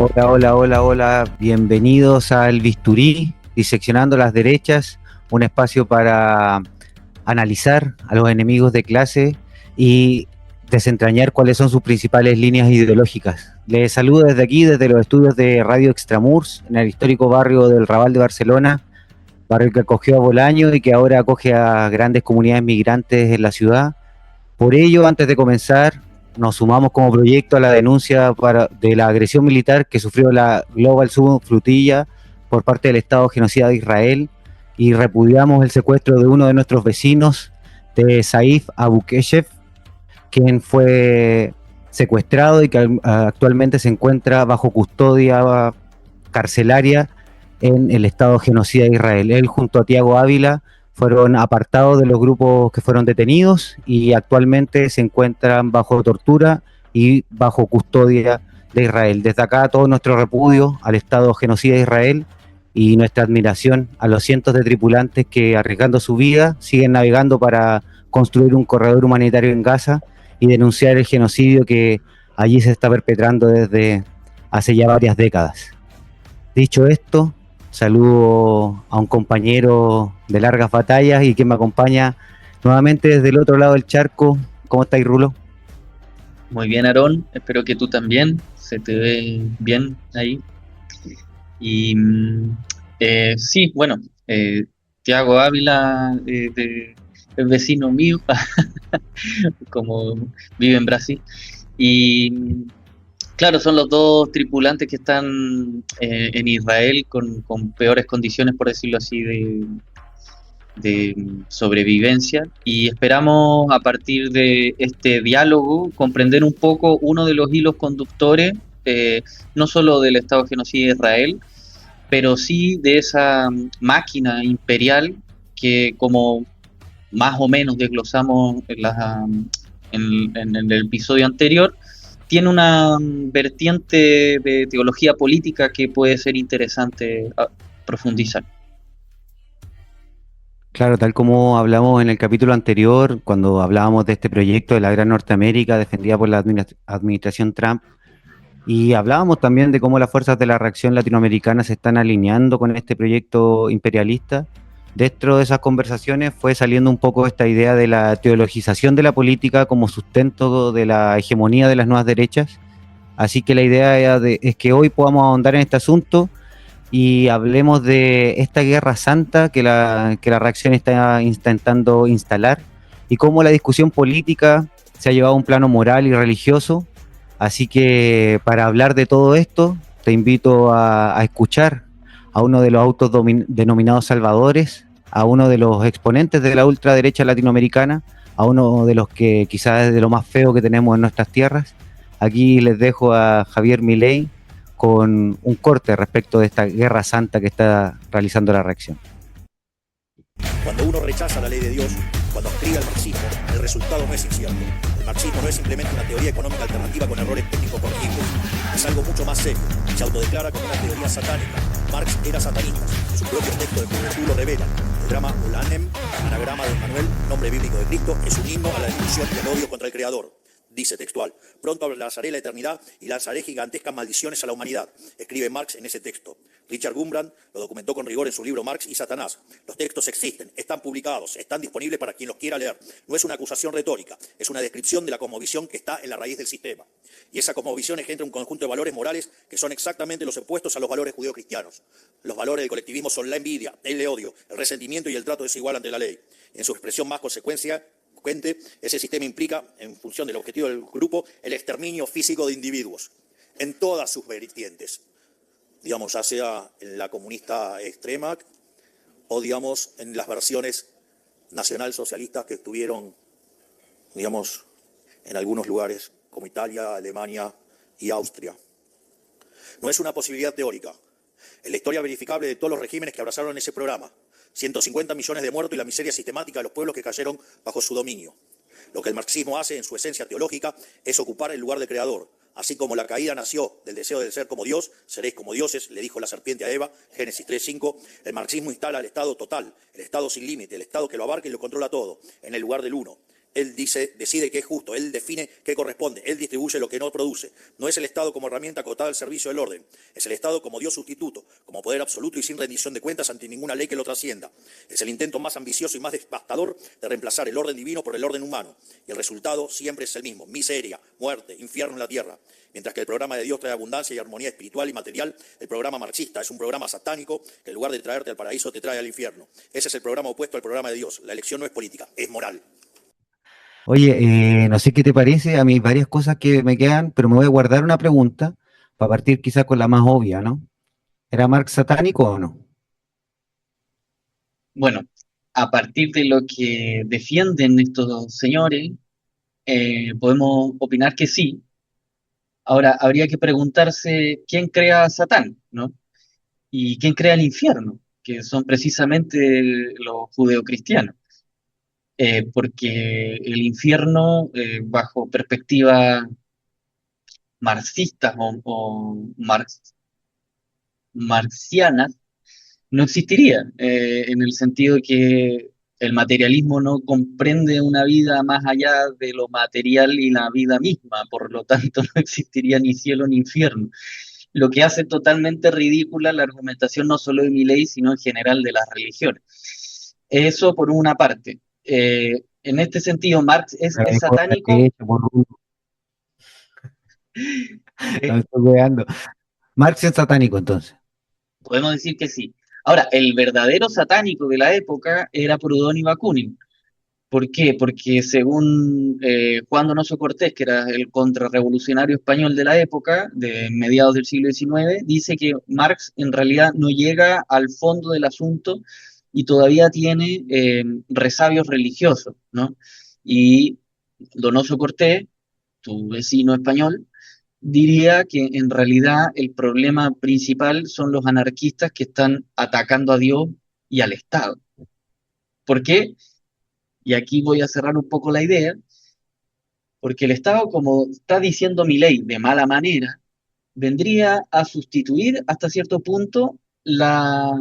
Hola, hola, hola, hola. Bienvenidos al Bisturí, Diseccionando las Derechas, un espacio para analizar a los enemigos de clase y desentrañar cuáles son sus principales líneas ideológicas. Les saludo desde aquí, desde los estudios de Radio Extramurs, en el histórico barrio del Raval de Barcelona, barrio que acogió a Bolaño y que ahora acoge a grandes comunidades migrantes en la ciudad. Por ello, antes de comenzar, nos sumamos como proyecto a la denuncia de la agresión militar que sufrió la Global Sub Flotilla por parte del Estado genocida de Israel y repudiamos el secuestro de uno de nuestros vecinos, de Saif Abu Keshef, quien fue secuestrado y que actualmente se encuentra bajo custodia carcelaria en el Estado genocida de Israel. Él junto a Tiago Ávila fueron apartados de los grupos que fueron detenidos y actualmente se encuentran bajo tortura y bajo custodia de Israel. Desde acá todo nuestro repudio al Estado genocida de Israel y nuestra admiración a los cientos de tripulantes que, arriesgando su vida, siguen navegando para construir un corredor humanitario en Gaza y denunciar el genocidio que allí se está perpetrando desde hace ya varias décadas. Dicho esto, saludo a un compañero de largas batallas y que me acompaña nuevamente desde el otro lado del charco. ¿Cómo estáis, Rulo? Muy bien, Aarón. Espero que tú también. Se te ve bien ahí. Y sí, bueno, Tiago Ávila es vecino mío, como vive en Brasil. Y claro, son los dos tripulantes que están en Israel con peores condiciones, por decirlo así, de sobrevivencia, y esperamos a partir de este diálogo comprender un poco uno de los hilos conductores, no solo del Estado genocida de Israel, pero sí de esa máquina imperial que, como más o menos desglosamos en el episodio anterior, tiene una vertiente de teología política que puede ser interesante profundizar. Claro, tal como hablamos en el capítulo anterior, cuando hablábamos de este proyecto de la Gran Norteamérica defendida por la administración Trump, y hablábamos también de cómo las fuerzas de la reacción latinoamericana se están alineando con este proyecto imperialista. Dentro de esas conversaciones fue saliendo un poco esta idea de la teologización de la política como sustento de la hegemonía de las nuevas derechas. Así que la idea es que hoy podamos ahondar en este asunto y hablemos de esta guerra santa que la reacción está intentando instalar y cómo la discusión política se ha llevado a un plano moral y religioso. Así que para hablar de todo esto, te invito a escuchar a uno de los denominados salvadores, a uno de los exponentes de la ultraderecha latinoamericana, a uno de los que quizás es de lo más feo que tenemos en nuestras tierras. Aquí les dejo a Javier Milei con un corte respecto de esta guerra santa que está realizando la reacción. Cuando uno rechaza la ley de Dios, cuando adscribe al marxismo, el resultado no es incierto. El marxismo no es simplemente una teoría económica alternativa con errores técnicos corregibles. Es algo mucho más serio. Se autodeclara como una teoría satánica. Marx era satanista. Su propio texto de Juventud lo revela. El drama Ulanem, anagrama de Manuel, nombre bíblico de Cristo, es un himno a la destrucción y al odio contra el Creador. Dice textual: pronto lanzaré la eternidad y lanzaré gigantescas maldiciones a la humanidad, escribe Marx en ese texto. Richard Gumbrand lo documentó con rigor en su libro Marx y Satanás. Los textos existen, están publicados, están disponibles para quien los quiera leer. No es una acusación retórica, es una descripción de la cosmovisión que está en la raíz del sistema. Y esa cosmovisión engendra un conjunto de valores morales que son exactamente los opuestos a los valores judeocristianos. Los valores del colectivismo son la envidia, el odio, el resentimiento y el trato desigual ante la ley. En su expresión más consecuencia, ese sistema implica, en función del objetivo del grupo, el exterminio físico de individuos, en todas sus vertientes, digamos, ya sea en la comunista extrema o, digamos, en las versiones nacionalsocialistas que estuvieron, digamos, en algunos lugares, como Italia, Alemania y Austria. No es una posibilidad teórica. Es la historia verificable de todos los regímenes que abrazaron ese programa. 150 millones de muertos y la miseria sistemática de los pueblos que cayeron bajo su dominio. Lo que el marxismo hace en su esencia teológica es ocupar el lugar del creador. Así como la caída nació del deseo de ser como Dios, seréis como dioses, le dijo la serpiente a Eva, Génesis 3:5, el marxismo instala el estado total, el estado sin límite, el estado que lo abarca y lo controla todo, en el lugar del uno. Él decide qué es justo, él define qué corresponde, él distribuye lo que no produce. No es el Estado como herramienta acotada al servicio del orden, es el Estado como Dios sustituto, como poder absoluto y sin rendición de cuentas ante ninguna ley que lo trascienda. Es el intento más ambicioso y más devastador de reemplazar el orden divino por el orden humano. Y el resultado siempre es el mismo: miseria, muerte, infierno en la tierra. Mientras que el programa de Dios trae abundancia y armonía espiritual y material, el programa marxista es un programa satánico que en lugar de traerte al paraíso te trae al infierno. Ese es el programa opuesto al programa de Dios. La elección no es política, es moral. Oye, no sé qué te parece, a mí hay varias cosas que me quedan, pero me voy a guardar una pregunta para partir quizás con la más obvia, ¿no? ¿Era Marx satánico o no? Bueno, a partir de lo que defienden estos señores, podemos opinar que sí. Ahora, habría que preguntarse quién crea a Satán, ¿no? Y quién crea el infierno, que son precisamente los judeocristianos. Porque el infierno, bajo perspectivas marxistas o marxianas, no existiría, en el sentido que el materialismo no comprende una vida más allá de lo material y la vida misma, por lo tanto no existiría ni cielo ni infierno, lo que hace totalmente ridícula la argumentación no solo de Milei, sino en general de las religiones. Eso por una parte. En este sentido, Marx es Por la satánico. derecha, por uno, no Eh, me estoy weando. Marx es satánico entonces. Podemos decir que sí. Ahora, el verdadero satánico de la época era Proudhon y Bakunin. ¿Por qué? Porque según Juan Donoso Cortés, que era el contrarrevolucionario español de la época, de mediados del siglo XIX, dice que Marx en realidad no llega al fondo del asunto y todavía tiene resabios religiosos, ¿no? Y Donoso Cortés, tu vecino español, diría que en realidad el problema principal son los anarquistas que están atacando a Dios y al Estado. ¿Por qué? Y aquí voy a cerrar un poco la idea, porque el Estado, como está diciendo mi ley de mala manera, vendría a sustituir hasta cierto punto la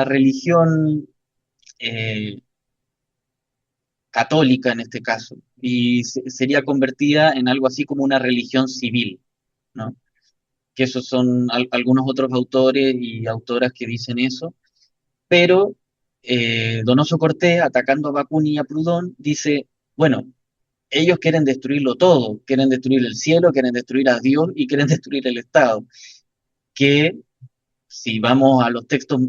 religión eh, católica en este caso, y sería convertida en algo así como una religión civil, ¿no? Que esos son algunos otros autores y autoras que dicen eso, pero Donoso Cortés, atacando a Bakunin y a Proudhon, dice, bueno, ellos quieren destruirlo todo, quieren destruir el cielo, quieren destruir a Dios y quieren destruir el Estado, que si vamos a los textos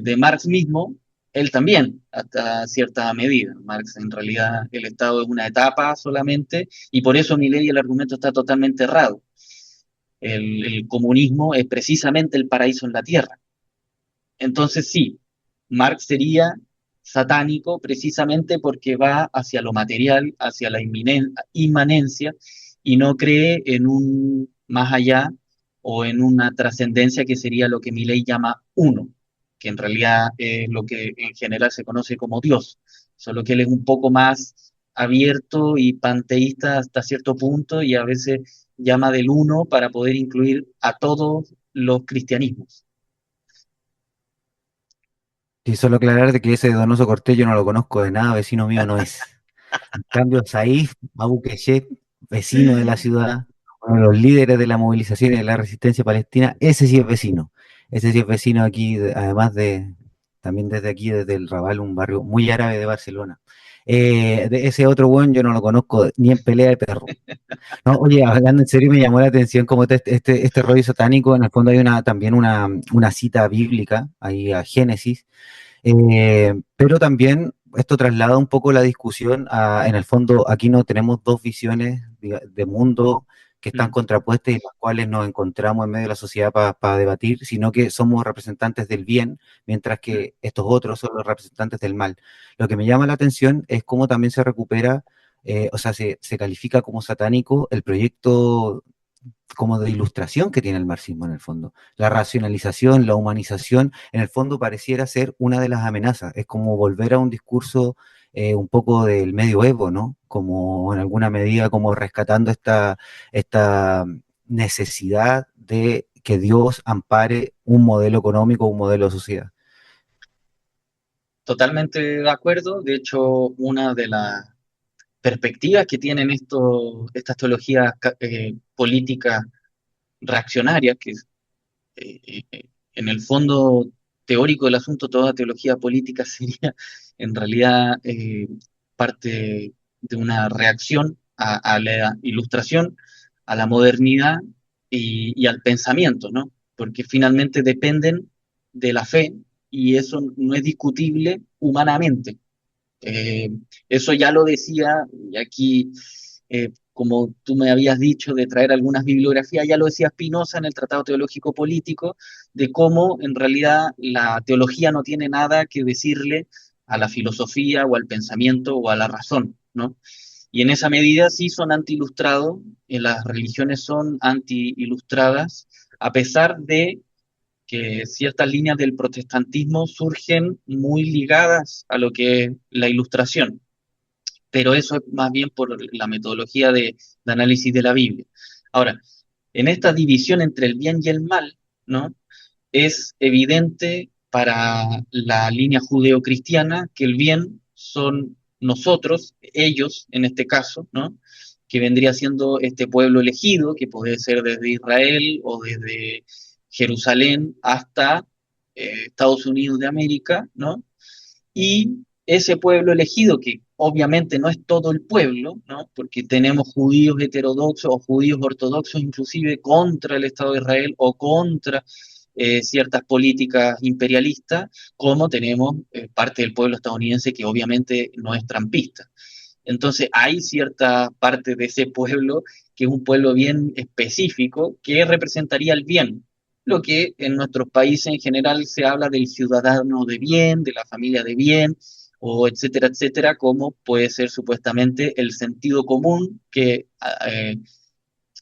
de Marx mismo, él también, hasta cierta medida. Marx, en realidad, el Estado es una etapa solamente, y por eso mi ley el argumento está totalmente errado. El comunismo es precisamente el paraíso en la tierra. Entonces sí, Marx sería satánico precisamente porque va hacia lo material, hacia la inmanencia, y no cree en un más allá o en una trascendencia que sería lo que Milley llama uno, que en realidad es lo que en general se conoce como Dios, solo que él es un poco más abierto y panteísta hasta cierto punto y a veces llama del uno para poder incluir a todos los cristianismos. Y solo aclarar de que ese Donoso Cortés yo no lo conozco de nada, vecino mío no es. En cambio, Saif Abu Keyet, vecino de la ciudad, uno de los líderes de la movilización y de la resistencia palestina, ese sí es vecino. Ese sí es vecino aquí, además de, también desde aquí, desde el Raval, un barrio muy árabe de Barcelona. De ese otro buen yo no lo conozco ni en pelea de perro. No, oye, hablando en serio, me llamó la atención como este rollo satánico, en el fondo hay también una cita bíblica, ahí a Génesis, pero también esto traslada un poco la discusión en el fondo, aquí no tenemos dos visiones de mundo que están Mm. contrapuestas y las cuales nos encontramos en medio de la sociedad para debatir, sino que somos representantes del bien, mientras Mm. que estos otros son los representantes del mal. Lo que me llama la atención es cómo también se recupera, o sea, se califica como satánico el proyecto como de ilustración que tiene el marxismo en el fondo. La racionalización, la humanización, en el fondo pareciera ser una de las amenazas. Es como volver a un discurso un poco del medioevo, ¿no? Como en alguna medida como rescatando esta necesidad de que Dios ampare un modelo económico, un modelo de sociedad. Totalmente de acuerdo. De hecho, una de las perspectivas que tienen estas teologías políticas reaccionarias, que en el fondo teórico del asunto, toda teología política sería en realidad parte de una reacción a la ilustración, a la modernidad y al pensamiento, ¿no? Porque finalmente dependen de la fe y eso no es discutible humanamente. Eh, Eso ya lo decía, y aquí, como tú me habías dicho, de traer algunas bibliografías, ya lo decía Spinoza en el Tratado Teológico Político, de cómo en realidad la teología no tiene nada que decirle a la filosofía o al pensamiento o a la razón, ¿no? Y en esa medida sí son anti-ilustrados, las religiones son anti-ilustradas, a pesar de que ciertas líneas del protestantismo surgen muy ligadas a lo que es la ilustración, pero eso es más bien por la metodología de análisis de la Biblia. Ahora, en esta división entre el bien y el mal, ¿no? Es evidente para la línea judeocristiana que el bien son nosotros, ellos en este caso, ¿no? Que vendría siendo este pueblo elegido, que puede ser desde Israel o desde Jerusalén hasta Estados Unidos de América, ¿no? Y ese pueblo elegido, que obviamente no es todo el pueblo, ¿no? Porque tenemos judíos heterodoxos o judíos ortodoxos inclusive contra el Estado de Israel o contra ciertas políticas imperialistas, como tenemos parte del pueblo estadounidense que obviamente no es trampista. Entonces hay cierta parte de ese pueblo que es un pueblo bien específico que representaría el bien, lo que en nuestros países en general se habla del ciudadano de bien, de la familia de bien, o etcétera, etcétera, como puede ser supuestamente el sentido común que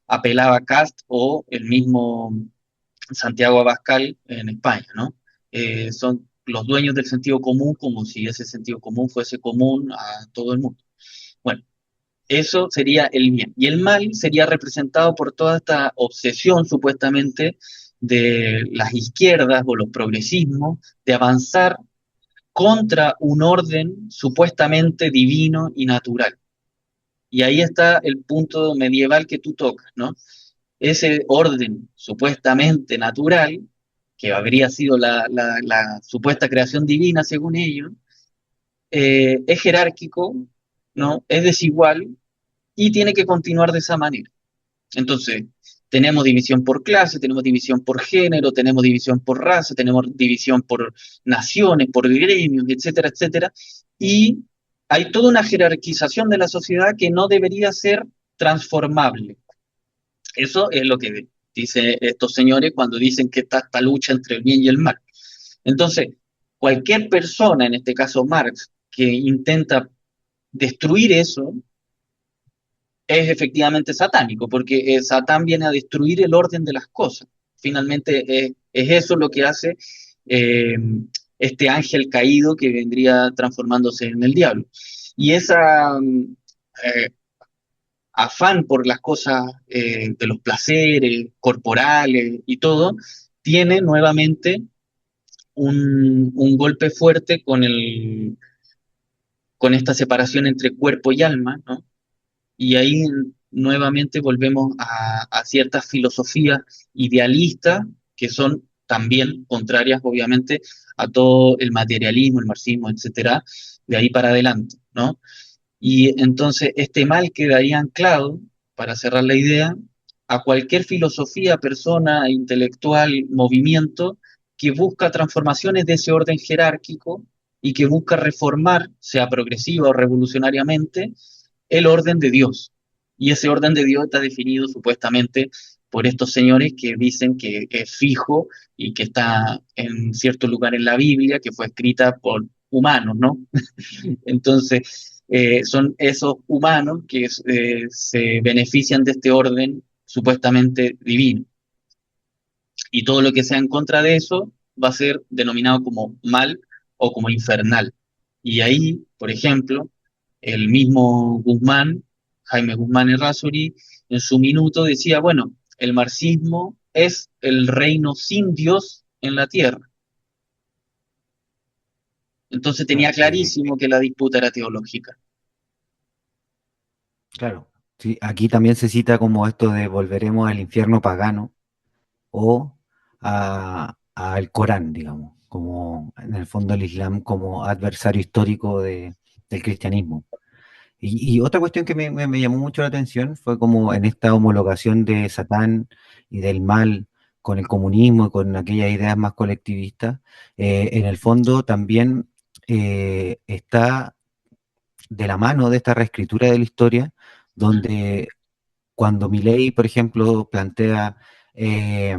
apelaba Cast o el mismo Santiago Abascal en España, ¿no? Son los dueños del sentido común como si ese sentido común fuese común a todo el mundo. Bueno, eso sería el bien. Y el mal sería representado por toda esta obsesión supuestamente de las izquierdas o los progresismos de avanzar contra un orden supuestamente divino y natural. Y ahí está el punto medieval que tú tocas, ¿no? Ese orden supuestamente natural, que habría sido la supuesta creación divina según ellos, es jerárquico, ¿no? Es desigual y tiene que continuar de esa manera. Entonces, tenemos división por clase, tenemos división por género, tenemos división por raza, tenemos división por naciones, por gremios, etcétera, etcétera. Y hay toda una jerarquización de la sociedad que no debería ser transformable. Eso es lo que dicen estos señores cuando dicen que está esta lucha entre el bien y el mal. Entonces, cualquier persona, en este caso Marx, que intenta destruir eso, es efectivamente satánico, porque Satán viene a destruir el orden de las cosas. Finalmente es eso lo que hace eh, este ángel caído que vendría transformándose en el diablo. Y esa eh, afán por las cosas de los placeres corporales y todo, tiene nuevamente un golpe fuerte con esta separación entre cuerpo y alma, ¿no? Y ahí nuevamente volvemos a ciertas filosofías idealistas que son también contrarias, obviamente, a todo el materialismo, el marxismo, etcétera, de ahí para adelante, ¿no? Y entonces este mal quedaría anclado, para cerrar la idea, a cualquier filosofía, persona, intelectual, movimiento que busca transformaciones de ese orden jerárquico y que busca reformar, sea progresiva o revolucionariamente, el orden de Dios. Y ese orden de Dios está definido supuestamente por estos señores que dicen que es fijo y que está en cierto lugar en la Biblia, que fue escrita por humanos, ¿no? Entonces, son esos humanos que se benefician de este orden supuestamente divino. Y todo lo que sea en contra de eso va a ser denominado como mal o como infernal. Y ahí, por ejemplo, el mismo Guzmán, Jaime Guzmán Errázuriz, en su minuto decía, bueno, el marxismo es el reino sin Dios en la tierra. Entonces tenía Ok. clarísimo que la disputa era teológica. Claro, sí, aquí también se cita como esto de volveremos al infierno pagano o al Corán, digamos, como en el fondo el Islam como adversario histórico del cristianismo. Y otra cuestión que me llamó mucho la atención fue como en esta homologación de Satán y del mal con el comunismo y con aquellas ideas más colectivistas, en el fondo también está de la mano de esta reescritura de la historia, Mm, donde cuando Milei, por ejemplo, plantea eh,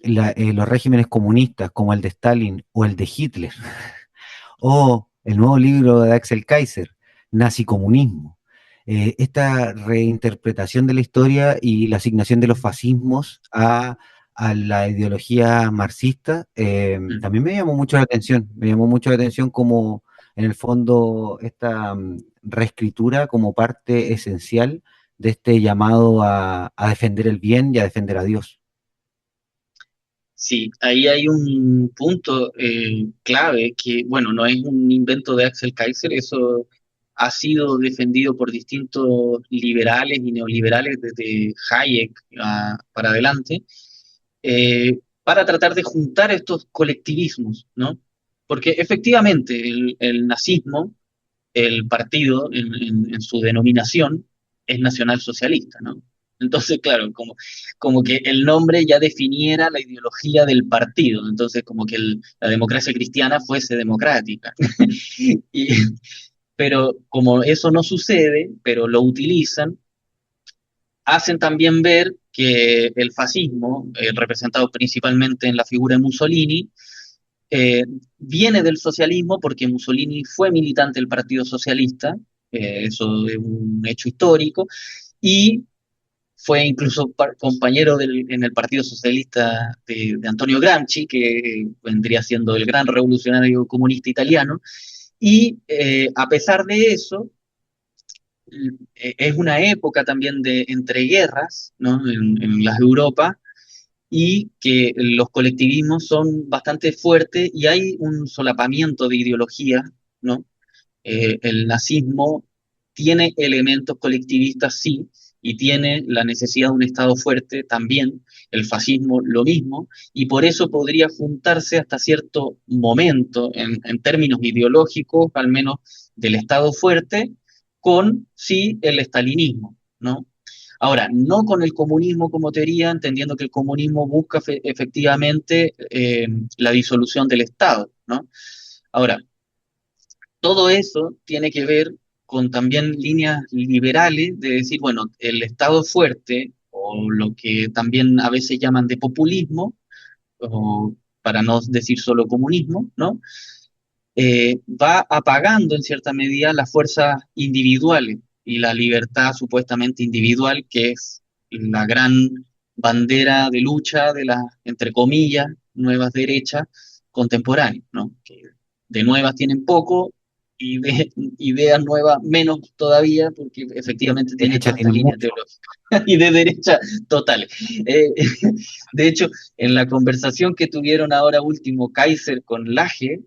los regímenes comunistas como el de Stalin o el de Hitler, o el nuevo libro de Axel Kaiser, Nazi-comunismo. Esta reinterpretación de la historia y la asignación de los fascismos a la ideología marxista mm. también me llamó mucho la atención. Me llamó mucho la atención como, en el fondo, esta reescritura como parte esencial de este llamado a defender el bien y a defender a Dios. Sí, ahí hay un punto clave que, bueno, no es un invento de Axel Kaiser, eso ha sido defendido por distintos liberales y neoliberales desde Hayek para adelante, para tratar de juntar estos colectivismos, ¿no? Porque efectivamente el nazismo, el partido en su denominación, es nacionalsocialista, ¿no? Entonces, claro, como que el nombre ya definiera la ideología del partido, entonces como que la democracia cristiana fuese democrática. Y, pero como eso no sucede, pero lo utilizan, hacen también ver que el fascismo, representado principalmente en la figura de Mussolini, eh, viene del socialismo porque Mussolini fue militante del Partido Socialista, eso es un hecho histórico, y fue incluso compañero en el Partido Socialista de Antonio Gramsci, que vendría siendo el gran revolucionario comunista italiano, y a pesar de eso, es una época también de entreguerras, ¿no? En las Europa, y que los colectivismos son bastante fuertes y hay un solapamiento de ideologías, ¿no? El nazismo tiene elementos colectivistas, sí, y tiene la necesidad de un Estado fuerte también, el fascismo lo mismo, y por eso podría juntarse hasta cierto momento, en términos ideológicos, al menos del Estado fuerte, con, sí, el estalinismo, ¿no? Ahora, no con el comunismo como teoría, entendiendo que el comunismo busca efectivamente la disolución del Estado, ¿no? Ahora, todo eso tiene que ver con también líneas liberales de decir, bueno, el Estado fuerte, o lo que también a veces llaman de populismo, o para no decir solo comunismo, ¿no? Va apagando en cierta medida las fuerzas individuales y la libertad supuestamente individual, que es la gran bandera de lucha de las, entre comillas, nuevas derechas contemporáneas, ¿no? Que de nuevas tienen poco y de ideas nuevas menos todavía, porque efectivamente tiene Derecha todas estas tiene líneas mucho. teológicas y de derecha totales. Eh, de hecho, en la conversación que tuvieron ahora último Kaiser con Laje,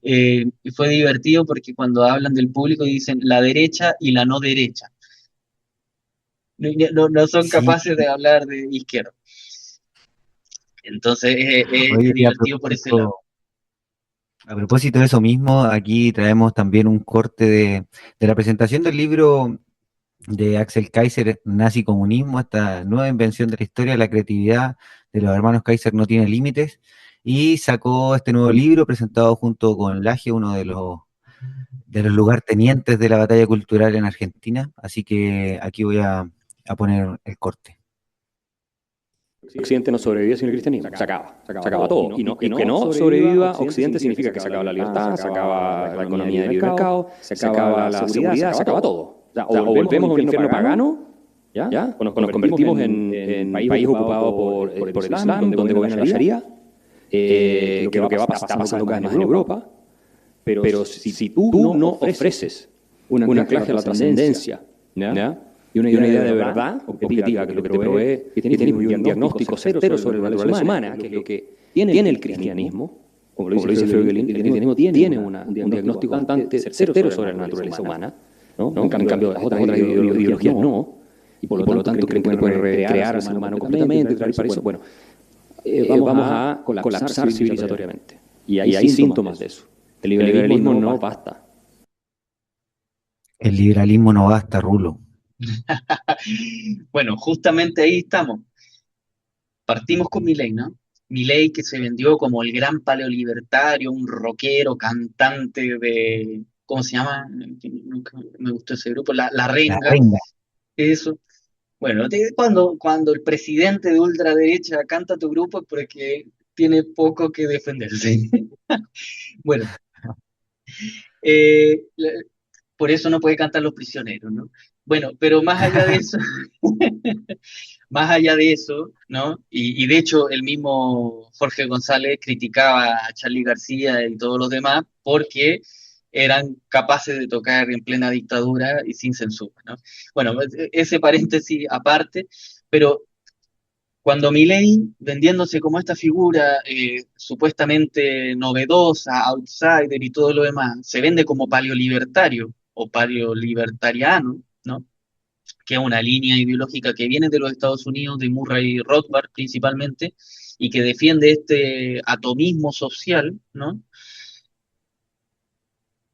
fue divertido porque cuando hablan del público dicen la derecha y la no derecha. No son Sí, capaces de hablar de izquierda. Entonces oye, es divertido por ese lado. a propósito de eso mismo, aquí traemos también un corte de la presentación del libro de Axel Kaiser, Nazi Comunismo, esta nueva invención de la historia, la creatividad de los hermanos Kaiser no tiene límites, y sacó este nuevo libro presentado junto con Laje, uno de los lugartenientes de la batalla cultural en Argentina, así que aquí voy a poner el corte. Occidente no sobrevive sin el cristianismo, se acaba todo. Y que no sobreviva Occidente significa que se acaba la libertad, se acaba la economía de libre mercado, se acaba la seguridad, se acaba todo. O volvemos a un infierno pagano, ¿ya? O nos convertimos en país ocupado por el Islam, donde gobierna la Sharia, que lo que está pasando cada vez más en Europa. Pero si tú no ofreces un anclaje a la trascendencia, ¿ya? Y una idea de verdad objetiva, que es lo que te provee cristianismo, y un diagnóstico certero sobre la naturaleza humana, que es lo que tiene el cristianismo, como lo dice Froebelin, el cristianismo tiene un diagnóstico bastante certero sobre la naturaleza humana, ¿no? En cambio las otras ideologías no. y por lo tanto creen que pueden recrear al ser humano completamente, para eso, bueno, vamos a colapsar civilizatoriamente. Y hay síntomas de eso. El liberalismo no basta. El liberalismo no basta, Rulo. Bueno, justamente ahí estamos. Partimos con Milei, ¿no? Milei, que se vendió como el gran paleolibertario, un rockero, cantante de, ¿cómo se llama? Nunca me gustó ese grupo, La La Renga, renga. eso. Bueno, cuando el presidente de ultraderecha canta tu grupo es porque tiene poco que defenderse. Bueno, eh, la- por eso no puede cantar Los Prisioneros, ¿no? Bueno, pero más allá de eso, más allá de eso, ¿no? Y de hecho el mismo Jorge González criticaba a Charly García y todos los demás porque eran capaces de tocar en plena dictadura y sin censura, ¿no? Bueno, ese paréntesis aparte, pero cuando Milei, vendiéndose como esta figura supuestamente novedosa, outsider y todo lo demás, se vende como paleolibertario o paleolibertariano, ¿no? Que es una línea ideológica que viene de los Estados Unidos, de Murray Rothbard principalmente, y que defiende este atomismo social, ¿no?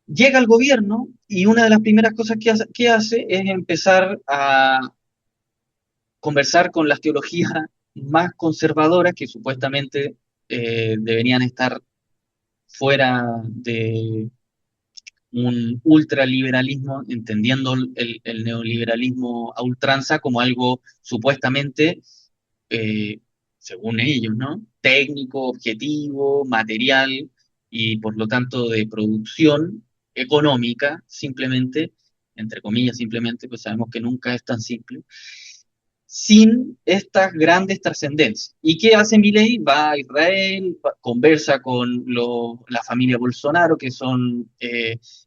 Llega al gobierno y una de las primeras cosas que hace es empezar a conversar con las teologías más conservadoras que supuestamente deberían estar fuera de un ultraliberalismo, entendiendo el neoliberalismo a ultranza como algo supuestamente, eh, según ellos, ¿no? Técnico, objetivo, material y por lo tanto de producción económica, simplemente, entre comillas, simplemente, pues sabemos que nunca es tan simple, sin estas grandes trascendencias. ¿Y qué hace Milei? Va a Israel, conversa con la familia Bolsonaro, que son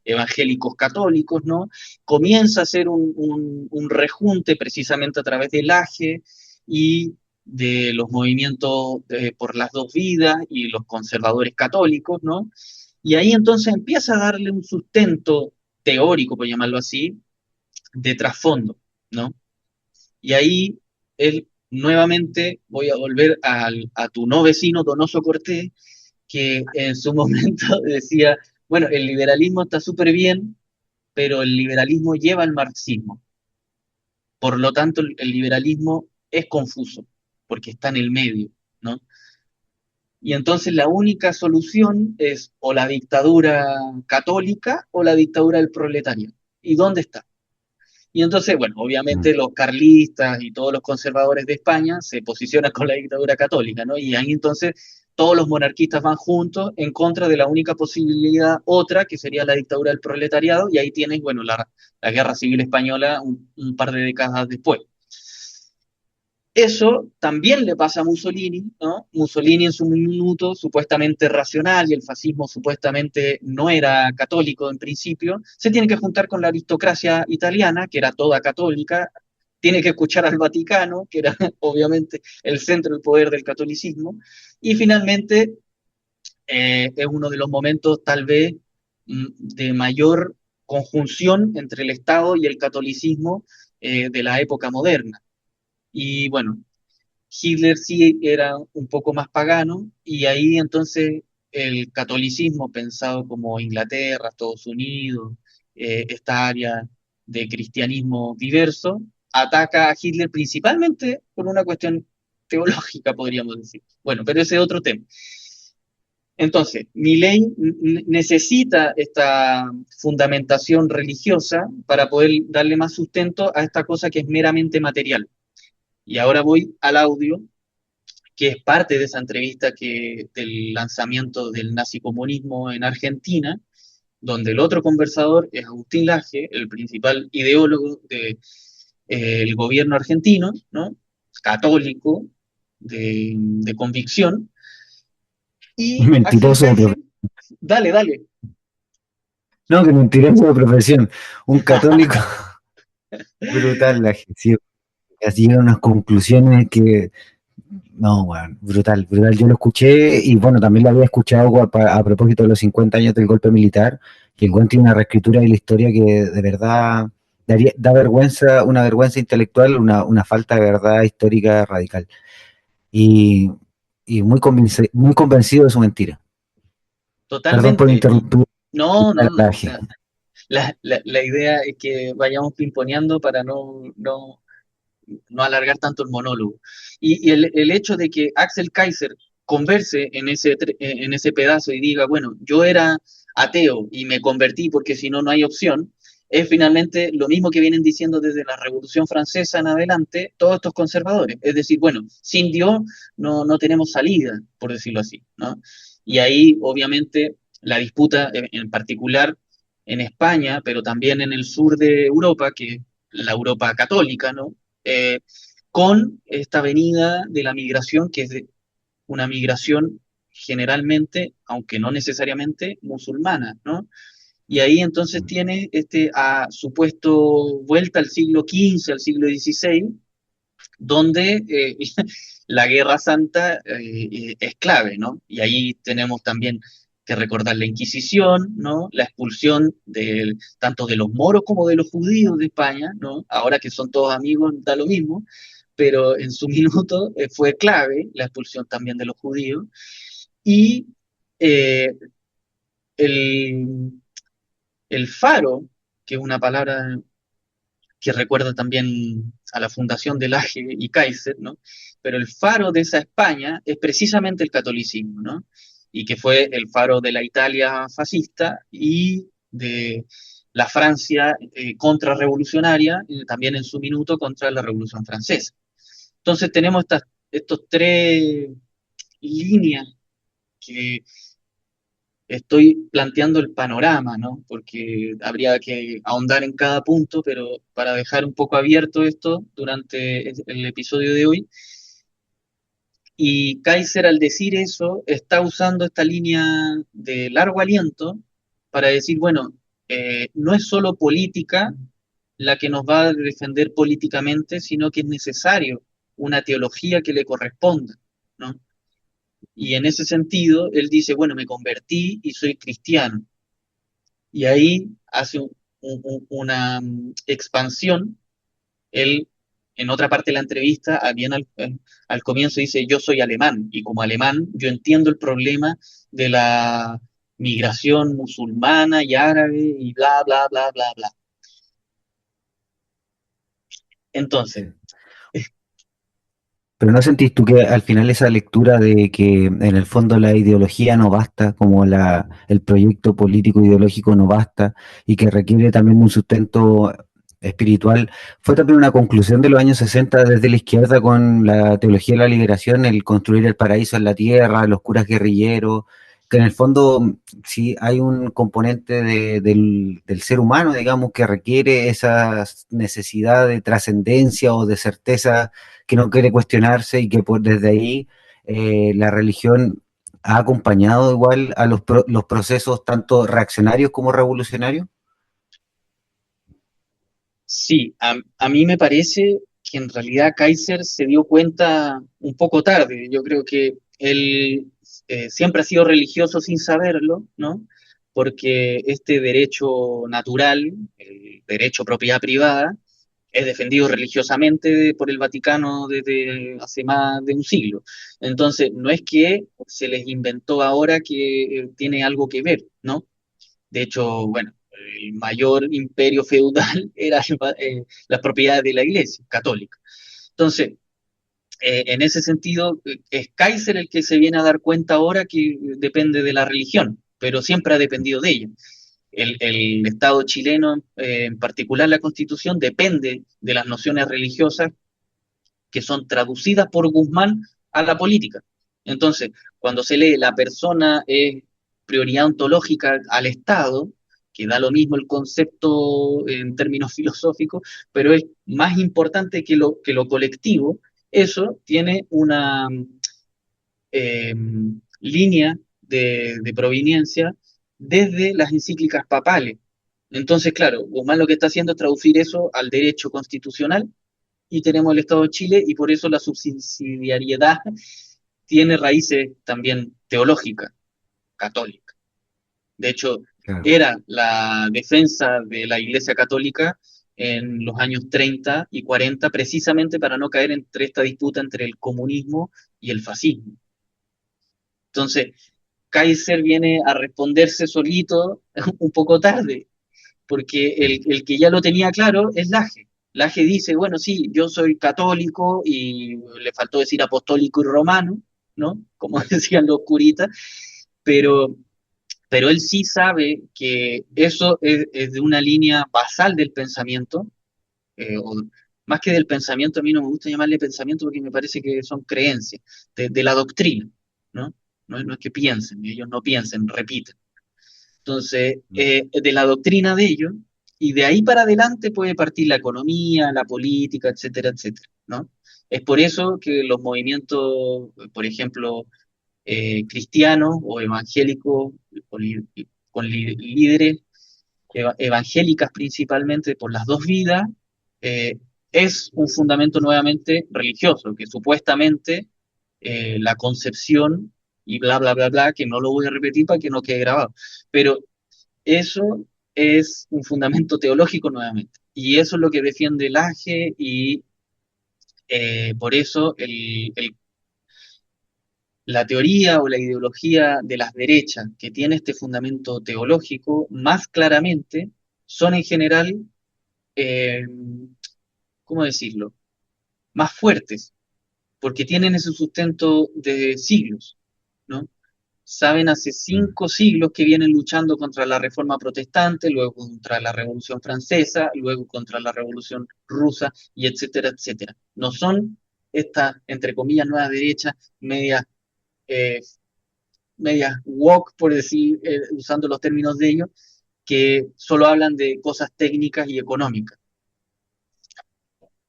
evangélicos católicos, ¿no? Comienza a hacer un rejunte precisamente a través del AGE y de los movimientos por las dos vidas y los conservadores católicos, ¿no? Y ahí entonces empieza a darle un sustento teórico, por llamarlo así, de trasfondo, ¿no? Y ahí él nuevamente voy a volver a tu no vecino Donoso Cortés, que en su momento decía, bueno, el liberalismo está súper bien, pero el liberalismo lleva al marxismo. Por lo tanto, el liberalismo es confuso, porque está en el medio, ¿no? Y entonces la única solución es o la dictadura católica o la dictadura del proletariado. ¿Y dónde está? Y entonces, bueno, obviamente los carlistas y todos los conservadores de España se posicionan con la dictadura católica, ¿no? Y ahí entonces todos los monarquistas van juntos en contra de la única posibilidad otra, que sería la dictadura del proletariado, y ahí tienes, bueno, la Guerra Civil Española un par de décadas después. Eso también le pasa a Mussolini, ¿no? Mussolini en su minuto supuestamente racional y el fascismo supuestamente no era católico en principio, se tiene que juntar con la aristocracia italiana, que era toda católica, tiene que escuchar al Vaticano, que era obviamente el centro del poder del catolicismo, y finalmente es uno de los momentos tal vez de mayor conjunción entre el Estado y el catolicismo de la época moderna. Y bueno, Hitler sí era un poco más pagano y ahí entonces el catolicismo pensado como Inglaterra, Estados Unidos, esta área de cristianismo diverso, ataca a Hitler principalmente por una cuestión teológica, podríamos decir. Bueno, pero ese es otro tema. Entonces, Milei necesita esta fundamentación religiosa para poder darle más sustento a esta cosa que es meramente material. Y ahora voy al audio, que es parte de esa entrevista del lanzamiento del nazicomunismo en Argentina, donde el otro conversador es Agustín Laje, el principal ideólogo del gobierno argentino, ¿no? Católico, de convicción, y Axel Mentiroso de Kaiser, profesión. dale, dale. No, que mentiroso de profesión. Un católico brutal, la gente. Sí, así llegan unas conclusiones que. No, bueno, brutal, brutal. Yo lo escuché y bueno, también lo había escuchado a propósito de los 50 años del golpe militar, que encuentra una reescritura de la historia que de da vergüenza, una vergüenza intelectual, una falta de verdad histórica radical. Y, y muy convencido de su mentira. Perdón por Totalmente. Y interrumpir no, el no, no. O viaje. sea, la idea es que vayamos pimponeando para no alargar tanto el monólogo. Y el hecho de que Axel Kaiser converse en ese pedazo y diga, bueno, yo era ateo y me convertí porque si no, no hay opción, es finalmente lo mismo que vienen diciendo desde la Revolución Francesa en adelante todos estos conservadores. Es decir, bueno, sin Dios no tenemos salida, por decirlo así, ¿no? Y ahí, obviamente, la disputa en particular en España, pero también en el sur de Europa, que es la Europa católica, ¿no? eh, con esta venida de la migración, que es una migración generalmente, aunque no necesariamente, musulmana, ¿no? Y ahí entonces tiene supuesto vuelta al siglo XV, al siglo XVI, donde la Guerra Santa es clave, ¿no? Y ahí tenemos también que recordar la Inquisición, ¿no? La expulsión tanto de los moros como de los judíos de España, ¿no? Ahora que son todos amigos, da lo mismo, pero en su minuto fue clave la expulsión también de los judíos. Y eh, el, el faro, que es una palabra que recuerda también a la fundación de Laje y Kaiser, ¿no? Pero el faro de esa España es precisamente el catolicismo, ¿no? Y que fue el faro de la Italia fascista y de la Francia contrarrevolucionaria, también en su minuto contra la Revolución Francesa. Entonces tenemos estos tres líneas que estoy planteando el panorama, ¿no? Porque habría que ahondar en cada punto, pero para dejar un poco abierto esto durante el episodio de hoy. Y Kaiser al decir eso está usando esta línea de largo aliento para decir, bueno, no es solo política la que nos va a defender políticamente, sino que es necesario una teología que le corresponda, ¿no? Y en ese sentido, él dice, bueno, me convertí y soy cristiano. Y ahí hace una expansión. Él, en otra parte de la entrevista, bien al comienzo dice, yo soy alemán, y como alemán yo entiendo el problema de la migración musulmana y árabe y bla, bla, bla, bla, bla. Entonces, Sí. Pero ¿no sentís tú que al final esa lectura de que en el fondo la ideología no basta, como el proyecto político ideológico no basta, y que requiere también un sustento espiritual, fue también una conclusión de los años 60 desde la izquierda con la teología de la liberación, el construir el paraíso en la tierra, los curas guerrilleros, que en el fondo sí hay un componente del ser humano, digamos, que requiere esa necesidad de trascendencia o de certeza que no quiere cuestionarse y que desde ahí la religión ha acompañado igual a los procesos tanto reaccionarios como revolucionarios. sí, a mí me parece que en realidad Kaiser se dio cuenta un poco tarde. Yo creo que él siempre ha sido religioso sin saberlo, ¿no? Porque este derecho natural, el derecho a propiedad privada, es defendido religiosamente por el Vaticano desde hace más de un siglo. Entonces, no es que se les inventó ahora que tiene algo que ver, ¿no? De hecho, bueno, el mayor imperio feudal era las propiedades de la Iglesia católica. Entonces, en ese sentido, es Kaiser el que se viene a dar cuenta ahora que depende de la religión, pero siempre ha dependido de ella. El Estado chileno, en particular la Constitución, depende de las nociones religiosas que son traducidas por Guzmán a la política. Entonces, cuando se lee la persona es prioridad ontológica al Estado, que da lo mismo el concepto en términos filosóficos, pero es más importante que lo colectivo, eso tiene una eh, línea de proveniencia desde las encíclicas papales. Entonces, claro, Guzmán lo que está haciendo es traducir eso al derecho constitucional y tenemos el Estado de Chile y por eso la subsidiariedad tiene raíces también teológicas, católicas. De hecho, Claro. era la defensa de la Iglesia Católica en los años 30 y 40, precisamente para no caer entre esta disputa entre el comunismo y el fascismo. Entonces, Kaiser viene a responderse solito un poco tarde, porque el que ya lo tenía claro es Laje. Laje dice, bueno, sí, yo soy católico y le faltó decir apostólico y romano, ¿no? Como decían los curitas, pero, pero él sí sabe que eso es de una línea basal del pensamiento, o más que del pensamiento, a mí no me gusta llamarle pensamiento porque me parece que son creencias, de la doctrina, ¿no? No es que piensen, ellos no piensen, repiten. Entonces, de la doctrina de ellos, y de ahí para adelante puede partir la economía, la política, etcétera, etcétera, ¿no? Es por eso que los movimientos, por ejemplo, cristianos o evangélicos, con, líderes evangélicas principalmente por las dos vidas, eh, es un fundamento nuevamente religioso, que supuestamente la concepción y bla, bla, bla, bla, que no lo voy a repetir para que no quede grabado, pero eso es un fundamento teológico nuevamente, y eso es lo que defiende el AGE, y por eso la teoría o la ideología de las derechas que tiene este fundamento teológico más claramente son en general, eh, ¿cómo decirlo?, más fuertes, porque tienen ese sustento de siglos, ¿no? Saben hace 5 siglos que vienen luchando contra la Reforma Protestante, luego contra la Revolución Francesa, luego contra la Revolución Rusa, y etcétera, etcétera. No son estas, entre comillas, nuevas derechas, eh, medias woke, por decir, usando los términos de ellos, que solo hablan de cosas técnicas y económicas.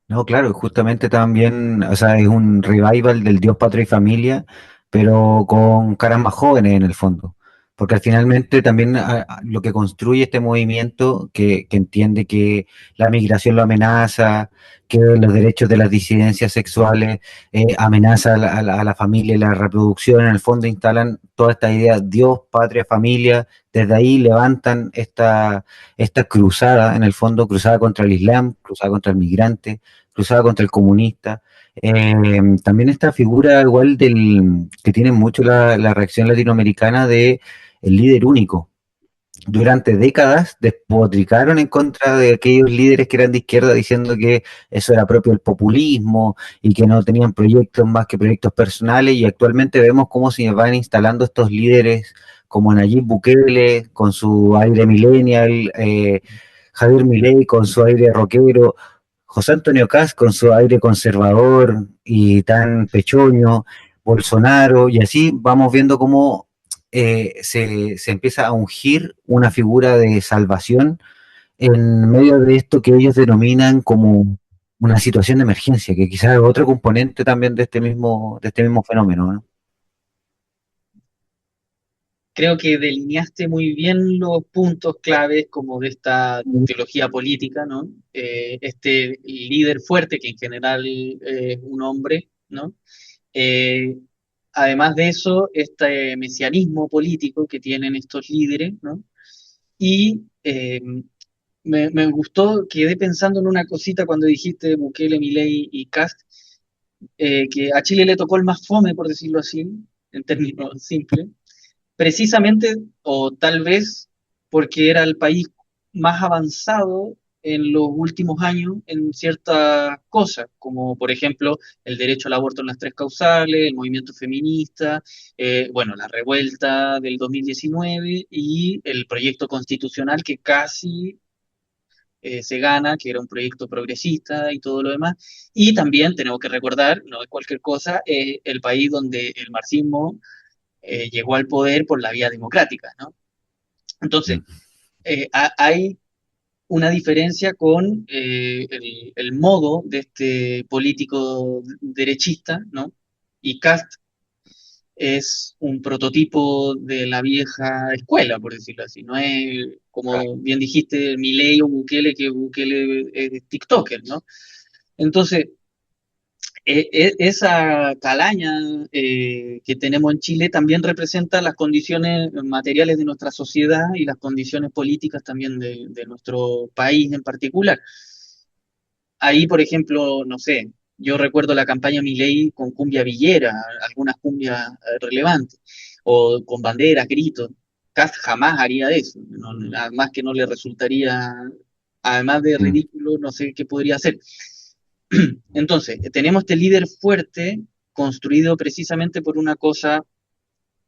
No, claro, justamente también, o sea, es un revival del Dios, Patria y Familia, pero con caras más jóvenes en el fondo. Porque finalmente también lo que construye este movimiento, que entiende que la migración lo amenaza, que los derechos de las disidencias sexuales amenaza a la familia y la reproducción, en el fondo instalan toda esta idea Dios, Patria, Familia, desde ahí levantan esta cruzada, en el fondo, cruzada contra el Islam, cruzada contra el migrante, cruzada contra el comunista. También esta figura igual que tiene mucho la reacción latinoamericana de el líder único. Durante décadas despotricaron en contra de aquellos líderes que eran de izquierda diciendo que eso era propio del populismo y que no tenían proyectos más que proyectos personales, y actualmente vemos cómo se van instalando estos líderes como Nayib Bukele con su aire millennial, Javier Milei con su aire rockero, José Antonio Caz con su aire conservador y tan pechoño, Bolsonaro, y así vamos viendo cómo se empieza a ungir una figura de salvación en medio de esto que ellos denominan como una situación de emergencia, que quizás es otro componente también de este mismo fenómeno, ¿no? Creo que delineaste muy bien los puntos claves como de esta teología política, ¿no? Este líder fuerte, que en general es un hombre, ¿no? Eh, Además de eso, este mesianismo político que tienen estos líderes, ¿no? Y me gustó, quedé pensando en una cosita cuando dijiste Bukele, Milei y Kast, que a Chile le tocó el más fome, por decirlo así, en términos simples, precisamente o tal vez porque era el país más avanzado en los últimos años en ciertas cosas, como por ejemplo el derecho al aborto en las tres causales, el movimiento feminista, bueno, la revuelta del 2019 y el proyecto constitucional que casi se gana, que era un proyecto progresista y todo lo demás. Y también tenemos que recordar, no es cualquier cosa, el país donde el marxismo llegó al poder por la vía democrática, ¿no? Entonces, hay una diferencia con el modo de este político derechista, ¿no? Y Kast es un prototipo de la vieja escuela, por decirlo así. No es, como bien dijiste, Milei o Bukele, que Bukele es TikToker, ¿no? Entonces, esa calaña que tenemos en Chile también representa las condiciones materiales de nuestra sociedad y las condiciones políticas también de nuestro país en particular. ahí, por ejemplo, no sé, yo recuerdo la campaña Milei con cumbia villera, algunas cumbias relevantes, o con banderas, gritos. Kast jamás haría eso, además que no le resultaría, además de Mm, ridículo, no sé qué podría hacer. Entonces, tenemos este líder fuerte construido precisamente por una cosa,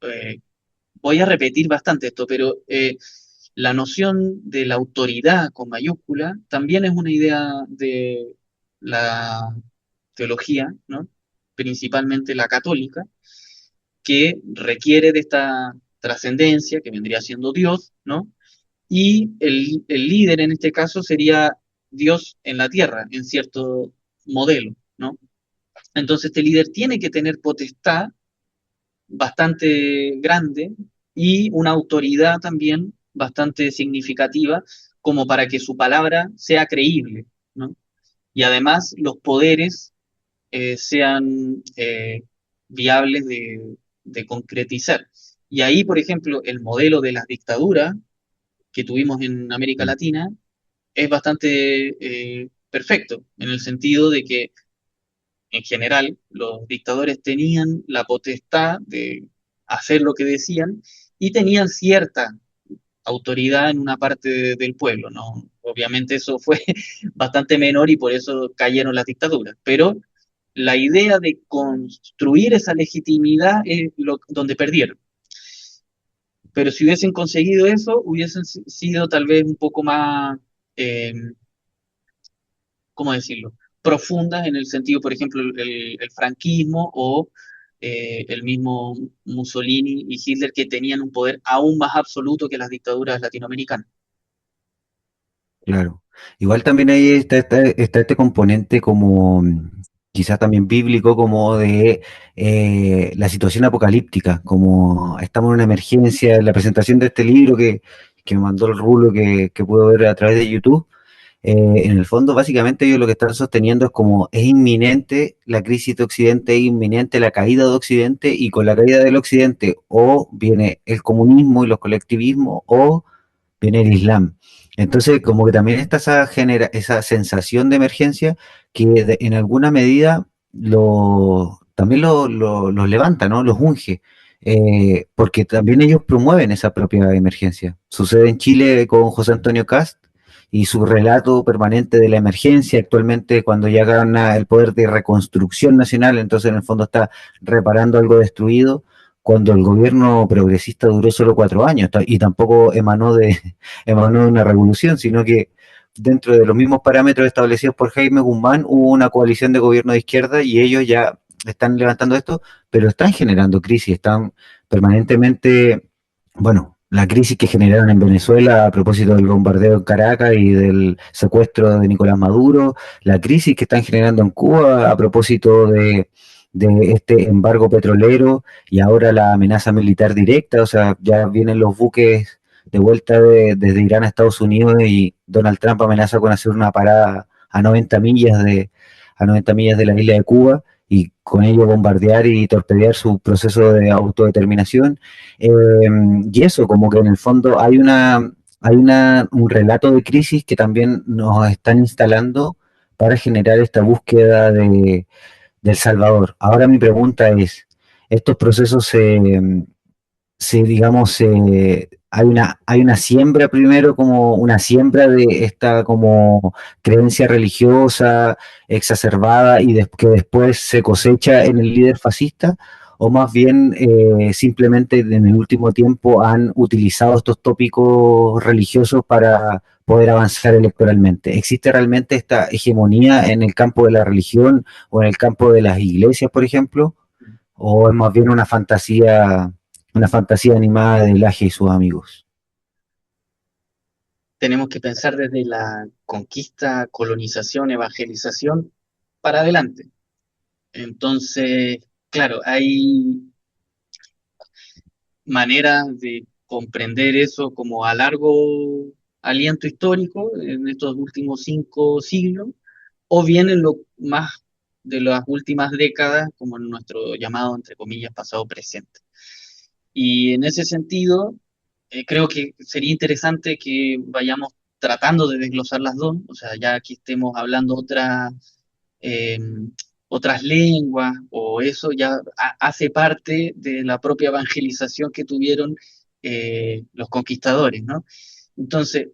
eh, voy a repetir bastante esto, pero la noción de la autoridad con mayúscula también es una idea de la teología, ¿no? Principalmente la católica, que requiere de esta trascendencia que vendría siendo Dios, ¿no? Y el líder en este caso sería Dios en la tierra, en cierto modelo, ¿no? Entonces este líder tiene que tener potestad bastante grande y una autoridad también bastante significativa como para que su palabra sea creíble, ¿no? Y además los poderes sean viables de concretizar. Y ahí, por ejemplo, el modelo de las dictaduras que tuvimos en América mm. Latina es bastante perfecto, en el sentido de que en general los dictadores tenían la potestad de hacer lo que decían y tenían cierta autoridad en una parte del pueblo, ¿no? Obviamente eso fue bastante menor y por eso cayeron las dictaduras, pero la idea de construir esa legitimidad es donde perdieron. Pero si hubiesen conseguido eso, hubiesen sido tal vez un poco más, eh, ¿cómo decirlo? Profundas en el sentido, por ejemplo, el franquismo o el mismo Mussolini y Hitler que tenían un poder aún más absoluto que las dictaduras latinoamericanas. Claro. Igual también ahí está este componente como quizás también bíblico, como de la situación apocalíptica, como estamos en una emergencia, en la presentación de este libro que me mandó el Rulo que puedo ver a través de YouTube. En el fondo, básicamente ellos lo que están sosteniendo es como es inminente la crisis de Occidente, es inminente la caída de Occidente, y con la caída del Occidente o viene el comunismo y los colectivismos o viene el Islam. Entonces, como que también está esa sensación de emergencia que en alguna medida también los levanta, ¿no? Los unge. Porque también ellos promueven esa propia emergencia. Sucede en Chile con José Antonio Cast y su relato permanente de la emergencia, actualmente cuando ya gana el poder de reconstrucción nacional, entonces en el fondo está reparando algo destruido, cuando el gobierno progresista duró solo 4 años y tampoco emanó de una revolución, sino que dentro de los mismos parámetros establecidos por Jaime Guzmán hubo una coalición de gobierno de izquierda y ellos ya están levantando esto, pero están generando crisis, están permanentemente, bueno, la crisis que generaron en Venezuela a propósito del bombardeo en Caracas y del secuestro de Nicolás Maduro, la crisis que están generando en Cuba a propósito de este embargo petrolero y ahora la amenaza militar directa, o sea, ya vienen los buques de vuelta desde Irán a Estados Unidos y Donald Trump amenaza con hacer una parada a 90 millas de la isla de Cuba y con ello bombardear y torpedear su proceso de autodeterminación. Eh, y eso, como que en el fondo un relato de crisis que también nos están instalando para generar esta búsqueda del Salvador. Ahora mi pregunta es, ¿estos procesos digamos, hay una siembra primero, como una siembra de esta como creencia religiosa exacerbada y que después se cosecha en el líder fascista? ¿O más bien simplemente en el último tiempo han utilizado estos tópicos religiosos para poder avanzar electoralmente? ¿Existe realmente esta hegemonía en el campo de la religión o en el campo de las iglesias, por ejemplo? ¿O es más bien una fantasía animada de Laje y sus amigos? Tenemos que pensar desde la conquista, colonización, evangelización para adelante. Entonces, claro, hay maneras de comprender eso como a largo aliento histórico en estos últimos 5 siglos, o bien en lo más de las últimas décadas, como en nuestro llamado, entre comillas, pasado presente. Y en ese sentido, creo que sería interesante que vayamos tratando de desglosar las dos, o sea, ya que estemos hablando eh, otras lenguas o eso ya hace parte de la propia evangelización que tuvieron los conquistadores, ¿no? Entonces,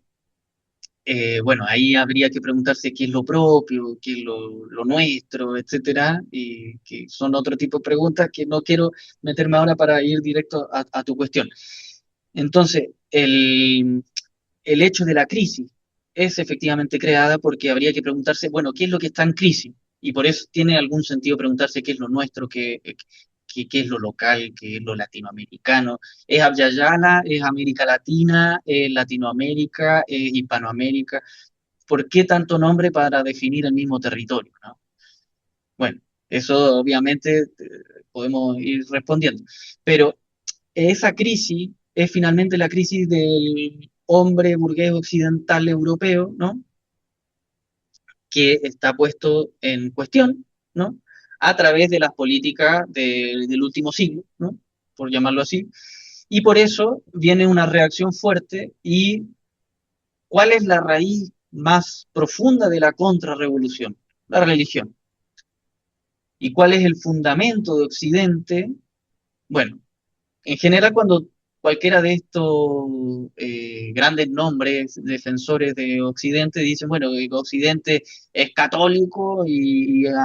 bueno, ahí habría que preguntarse qué es lo propio, qué es lo nuestro, etcétera, y que son otro tipo de preguntas que no quiero meterme ahora para ir directo a tu cuestión. Entonces, el hecho de la crisis es efectivamente creada porque habría que preguntarse, bueno, ¿qué es lo que está en crisis? Y por eso tiene algún sentido preguntarse qué es lo nuestro, qué es lo local, qué es lo latinoamericano. ¿Es Abya Yala? ¿Es América Latina? ¿Es Latinoamérica? ¿Es Hispanoamérica? ¿Por qué tanto nombre para definir el mismo territorio, ¿no? Bueno, eso obviamente podemos ir respondiendo. Pero esa crisis es finalmente la crisis del hombre burgués occidental europeo, ¿no? Que está puesto en cuestión, ¿no? A través de las políticas del último siglo, ¿no? Por llamarlo así. Y por eso viene una reacción fuerte. ¿Y cuál es la raíz más profunda de la contrarrevolución? La religión. ¿Y cuál es el fundamento de Occidente? Bueno, en general, cuando cualquiera de estos grandes nombres defensores de Occidente dicen, bueno, que Occidente es católico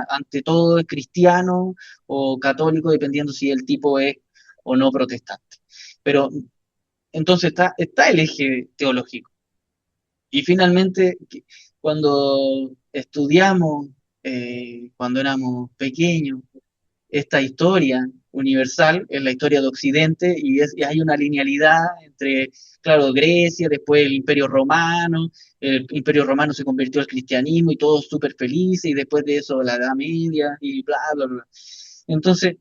ante todo es cristiano o católico, dependiendo si el tipo es o no protestante. Pero entonces está el eje teológico. Y finalmente, cuando estudiamos, cuando éramos pequeños, esta historia universal es la historia de Occidente y hay una linealidad entre, claro, Grecia, después el Imperio Romano se convirtió al cristianismo y todos súper felices y después de eso la Edad Media y bla, bla, bla. Entonces,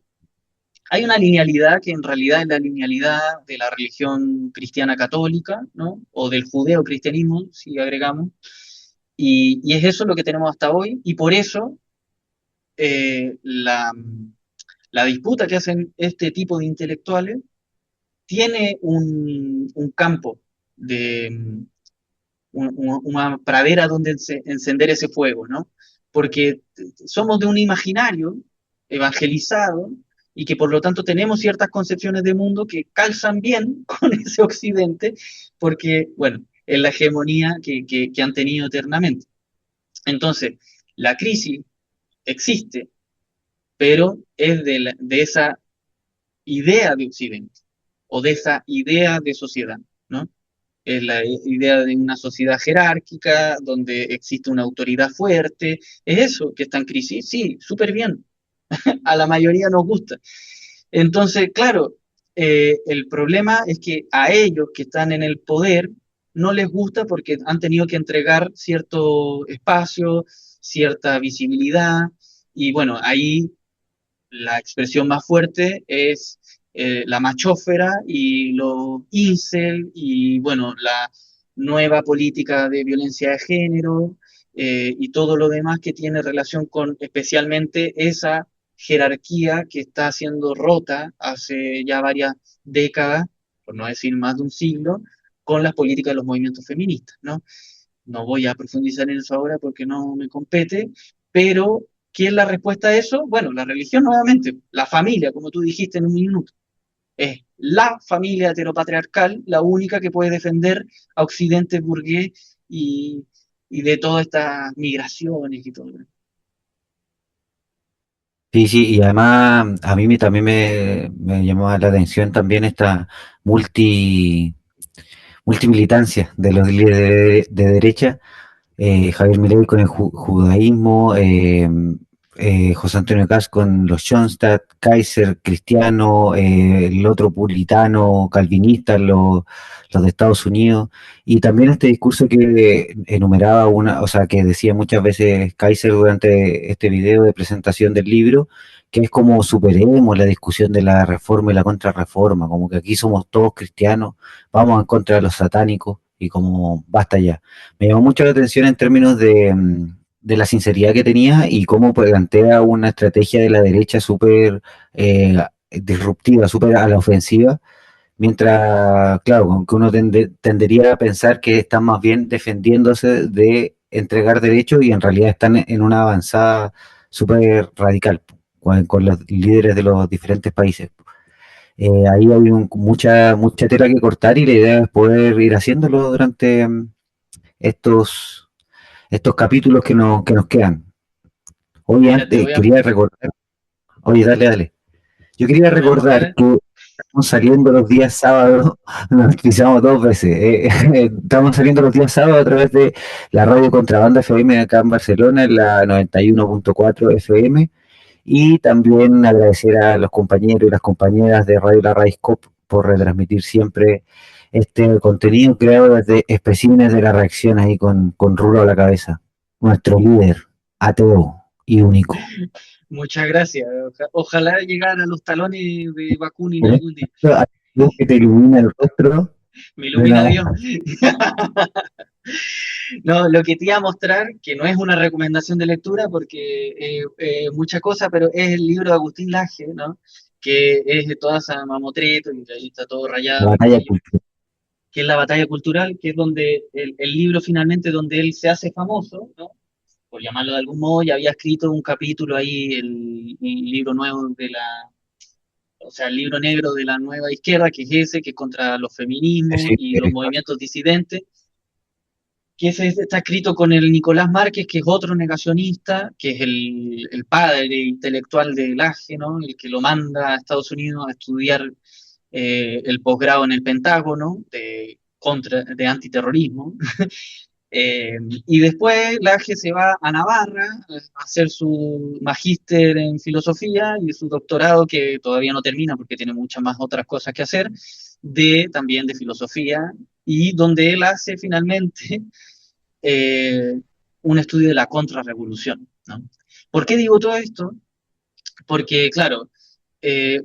hay una linealidad que en realidad es la linealidad de la religión cristiana católica, ¿no? O del judeo-cristianismo, si agregamos, y es eso lo que tenemos hasta hoy y por eso la disputa que hacen este tipo de intelectuales tiene un campo de una pradera donde encender ese fuego, ¿no? Porque somos de un imaginario evangelizado y que por lo tanto tenemos ciertas concepciones de mundo que calzan bien con ese occidente, porque, bueno, es la hegemonía que han tenido eternamente. Entonces, la crisis existe, pero es de esa idea de Occidente o de esa idea de sociedad, ¿no? Es la idea de una sociedad jerárquica donde existe una autoridad fuerte. ¿Es eso que está en crisis? Sí, súper bien. A la mayoría nos gusta. Entonces, claro, el problema es que a ellos que están en el poder no les gusta porque han tenido que entregar cierto espacio, cierta visibilidad, y bueno, ahí la expresión más fuerte es la machófera y los incel y bueno, la nueva política de violencia de género y todo lo demás que tiene relación con especialmente esa jerarquía que está siendo rota hace ya varias décadas, por no decir más de un siglo, con las políticas de los movimientos feministas, ¿no? No voy a profundizar en eso ahora porque no me compete, pero ¿qué es la respuesta a eso? Bueno, la religión nuevamente, la familia, como tú dijiste en un minuto, es la familia heteropatriarcal la única que puede defender a Occidente burgués y de todas estas migraciones y todo. Sí, sí, y además a mí también me llamó la atención también esta multimilitancia de los líderes de derecha, Javier Milei con el judaísmo, José Antonio Caz con los Schoenstatt, Kaiser cristiano, el otro puritano, calvinista, los de Estados Unidos, y también este discurso que enumeraba o sea, que decía muchas veces Kaiser durante este video de presentación del libro, que es como superemos la discusión de la reforma y la contrarreforma, como que aquí somos todos cristianos, vamos en contra de los satánicos, y como basta ya. Me llamó mucho la atención en términos de la sinceridad que tenía y cómo plantea una estrategia de la derecha súper disruptiva, súper a la ofensiva, Mientras, claro, aunque uno tendería a pensar que están más bien defendiéndose de entregar derechos y en realidad están en una avanzada súper radical con los líderes de los diferentes países. Ahí hay mucha tela que cortar y la idea es poder ir haciéndolo durante estos, estos capítulos que nos quedan. Hoy Mira, te antes voy a, quería recordar, oye, dale. Yo quería te voy a recordar mostrar. que estamos saliendo los días sábados, nos pisamos 2 veces. Estamos saliendo los días sábados a través de la radio Contrabanda FM acá en Barcelona, en la 91.4 FM, y también agradecer a los compañeros y las compañeras de Radio La Raíz COP por retransmitir siempre este contenido creado desde especímenes de la reacción ahí con Rulo a la cabeza, nuestro líder, ateo y único. Muchas gracias. Ojalá llegara a los talones de Bakunin Con algún día. esto, hay luz que te ilumina el rostro. Me De ilumina la... Dios. No, lo que te iba a mostrar, que no es una recomendación de lectura porque mucha cosa, pero es el libro de Agustín Laje, ¿no? Que es de toda esa mamotreto y ahí está todo La rayado, qué batalla sé yo, cultural. que es la batalla cultural, que es donde el libro finalmente donde él se hace famoso, ¿no? Por llamarlo de algún modo, ya había escrito un capítulo ahí, el libro nuevo de la, o sea, el libro negro de la nueva izquierda, que es ese, que es contra los feminismos Sí, y los movimientos disidentes, que ese está escrito con el Nicolás Márquez, que es otro negacionista, que es el padre intelectual de Laje, ¿no? El que lo manda a Estados Unidos a estudiar el posgrado en el Pentágono de antiterrorismo. Y después Laje se va a Navarra a hacer su magíster en filosofía y su doctorado, que todavía no termina porque tiene muchas más otras cosas que hacer, también de filosofía, y donde él hace finalmente eh, un estudio de la contrarrevolución, ¿no? ¿Por qué digo todo esto? Porque, claro,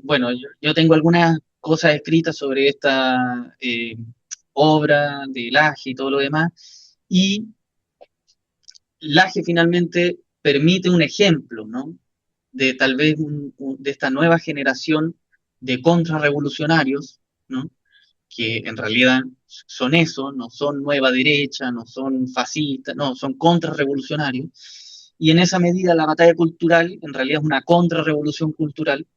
bueno, yo tengo algunas cosas escritas sobre esta obra de Laje y todo lo demás, y Laje finalmente permite un ejemplo, ¿no? De tal vez de esta nueva generación de contrarrevolucionarios, ¿no? Que en realidad son eso, no son nueva derecha, no son fascistas, no, son contrarrevolucionarios. Y en esa medida la batalla cultural en realidad es una contrarrevolución cultural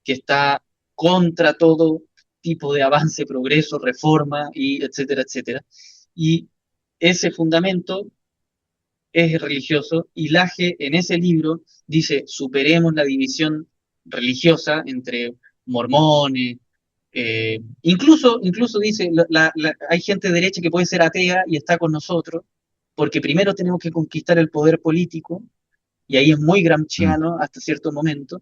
que está contra todo tipo de avance, progreso, reforma, y etcétera, etcétera. Y ese fundamento es religioso y Laje en ese libro dice, superemos la división religiosa entre mormones, incluso dice, hay gente derecha que puede ser atea y está con nosotros, porque primero tenemos que conquistar el poder político, y ahí es muy Mm. gramsciano hasta cierto momento,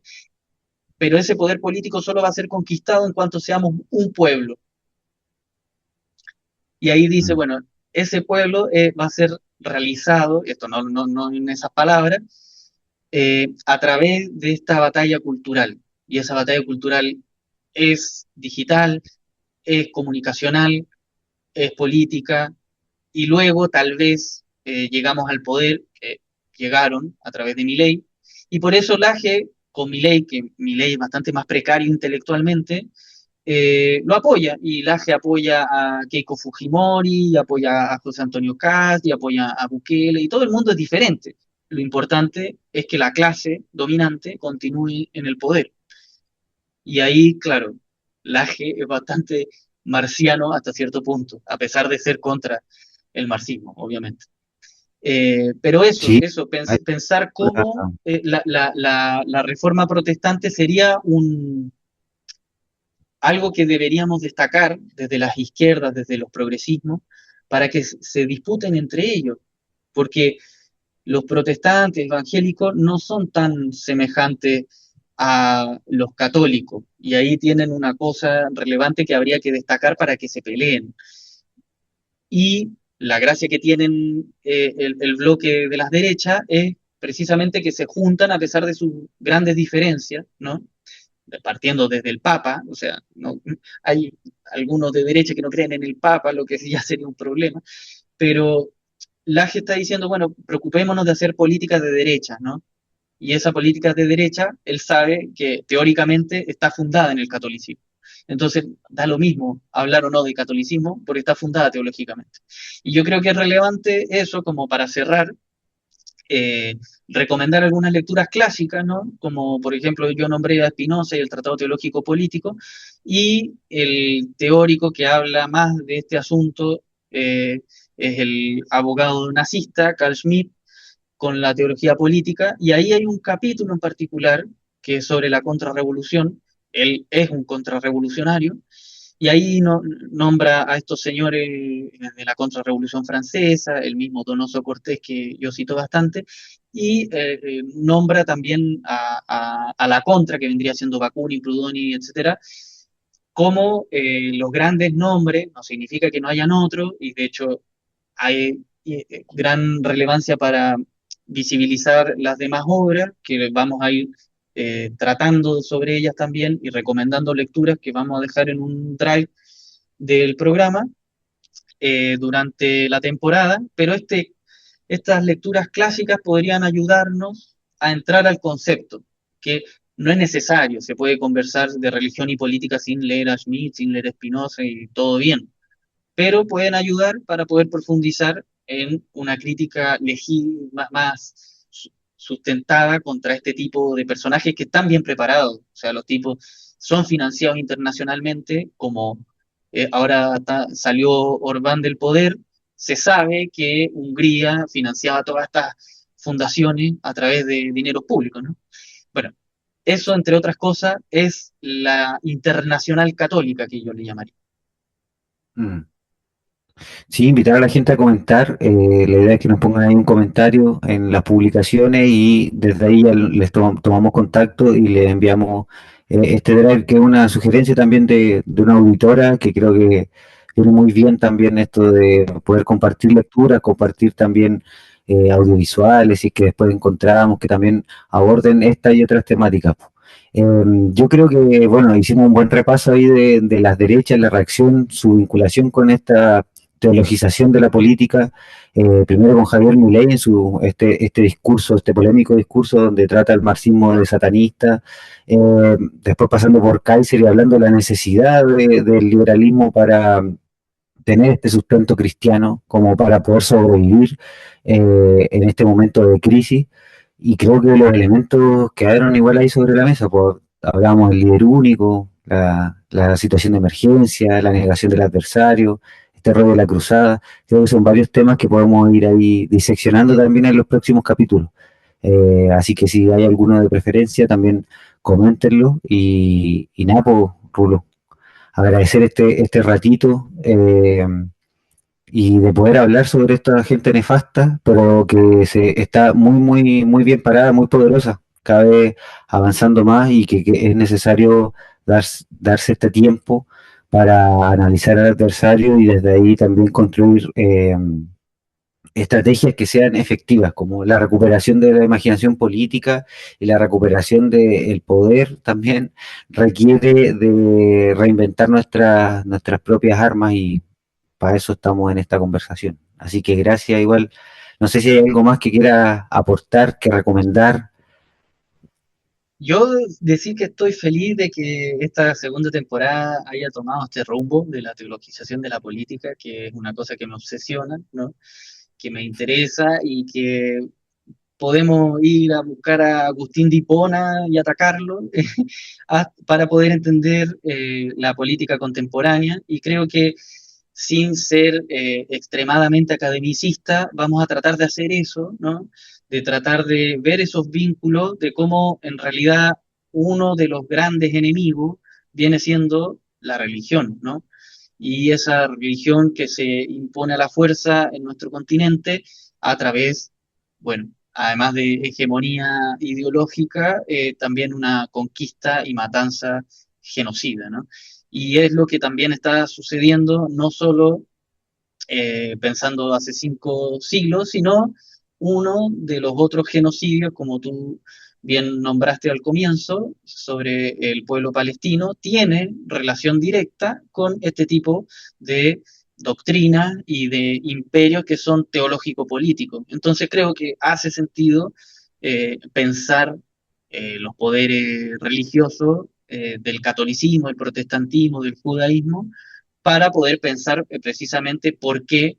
pero ese poder político solo va a ser conquistado en cuanto seamos un pueblo. Y ahí dice, Mm. bueno, ese pueblo va a ser realizado, esto no en esas palabras, a través de esta batalla cultural. Y esa batalla cultural es digital, es comunicacional, es política, y luego tal vez llegamos al poder, que llegaron a través de Milei, y por eso Laje, con Milei, que Milei es bastante más precario intelectualmente, lo apoya, y Laje apoya a Keiko Fujimori, y apoya a José Antonio Cast, y apoya a Bukele, y todo el mundo es diferente. Lo importante es que la clase dominante continúe en el poder. Y ahí, claro, Laje es bastante marciano hasta cierto punto, a pesar de ser contra el marxismo, obviamente. Pero Sí, hay pensar cómo otra- la reforma protestante sería algo que deberíamos destacar desde las izquierdas, desde los progresismos, para que se disputen entre ellos, porque los protestantes evangélicos no son tan semejantes a los católicos, y ahí tienen una cosa relevante que habría que destacar para que se peleen. Y la gracia que tienen el bloque de las derechas es precisamente que se juntan a pesar de sus grandes diferencias, ¿no? Partiendo desde el Papa, o sea, no, hay algunos de derecha que no creen en el Papa, lo que sí ya sería un problema, pero Laje está diciendo, bueno, preocupémonos de hacer políticas de derecha, ¿no? Y esa política de derecha, él sabe que teóricamente está fundada en el catolicismo. Entonces, da lo mismo hablar o no de catolicismo porque está fundada teológicamente. Y yo creo que es relevante eso como para cerrar, eh, recomendar algunas lecturas clásicas, ¿no? Como por ejemplo yo nombré a Spinoza y el Tratado Teológico Político, y el teórico que habla más de este asunto es el abogado nazista Carl Schmitt con la teología política, y ahí hay un capítulo en particular que es sobre la contrarrevolución. Él es un contrarrevolucionario, y ahí nombra a estos señores de la contrarrevolución francesa, el mismo Donoso Cortés que yo cito bastante, y nombra también a la contra, que vendría siendo Bakunin, Proudhon, etcétera, como los grandes nombres. No significa que no hayan otros, y de hecho hay gran relevancia para visibilizar las demás obras, que vamos a ir tratando sobre ellas también y recomendando lecturas que vamos a dejar en un drive del programa durante la temporada, pero estas lecturas clásicas podrían ayudarnos a entrar al concepto, que no es necesario, se puede conversar de religión y política sin leer a Schmitt, sin leer a Spinoza y todo bien, pero pueden ayudar para poder profundizar en una crítica más sustentada contra este tipo de personajes que están bien preparados. O sea, los tipos son financiados internacionalmente, como ahora salió Orbán del poder. Se sabe que Hungría financiaba todas estas fundaciones a través de dineros públicos, ¿no? Bueno, eso, entre otras cosas, es la internacional católica que yo le llamaría. Mm. Sí, invitar a la gente a comentar. La idea es que nos pongan ahí un comentario en las publicaciones y desde ahí ya les tomamos contacto y les enviamos este drive, que es una sugerencia también de una auditora que creo que viene muy bien también esto de poder compartir lecturas, compartir también audiovisuales y que después encontramos que también aborden esta y otras temáticas. Yo creo que, bueno, hicimos un buen repaso ahí de las derechas, la reacción, su vinculación con esta teologización de la política, primero con Javier Milei en este discurso, este polémico discurso donde trata el marxismo de satanista, después pasando por Kaiser y hablando de la necesidad del liberalismo para tener este sustento cristiano como para poder sobrevivir en este momento de crisis. Y creo que los elementos quedaron igual ahí sobre la mesa, pues hablábamos del líder único, la situación de emergencia, la negación del adversario, este rollo de la cruzada. Creo que son varios temas que podemos ir ahí diseccionando también en los próximos capítulos. Así que si hay alguno de preferencia, también coméntenlo. Y nada, pues, Rulo, agradecer este ratito y de poder hablar sobre esta gente nefasta, pero que está muy bien parada, muy poderosa, cada vez avanzando más y que es necesario darse este tiempo para analizar al adversario y desde ahí también construir estrategias que sean efectivas, como la recuperación de la imaginación política y la recuperación del poder también requiere de reinventar nuestras propias armas y para eso estamos en esta conversación. Así que gracias igual. No sé si hay algo más que quiera aportar, que recomendar. Yo decir que estoy feliz de que esta segunda temporada haya tomado este rumbo de la teologización de la política, que es una cosa que me obsesiona, ¿no? Que me interesa y que podemos ir a buscar a Agustín de Hipona y atacarlo para poder entender la política contemporánea. Y creo que sin ser extremadamente academicista, vamos a tratar de hacer eso, ¿no? De tratar de ver esos vínculos, de cómo en realidad uno de los grandes enemigos viene siendo la religión, ¿no? Y esa religión que se impone a la fuerza en nuestro continente a través, bueno, además de hegemonía ideológica, también una conquista y matanza genocida, ¿no? Y es lo que también está sucediendo, no solo pensando hace 5 siglos, sino uno de los otros genocidios, como tú bien nombraste al comienzo, sobre el pueblo palestino, tiene relación directa con este tipo de doctrinas y de imperios que son teológico-políticos. Entonces creo que hace sentido pensar los poderes religiosos del catolicismo, del protestantismo, del judaísmo, para poder pensar precisamente por qué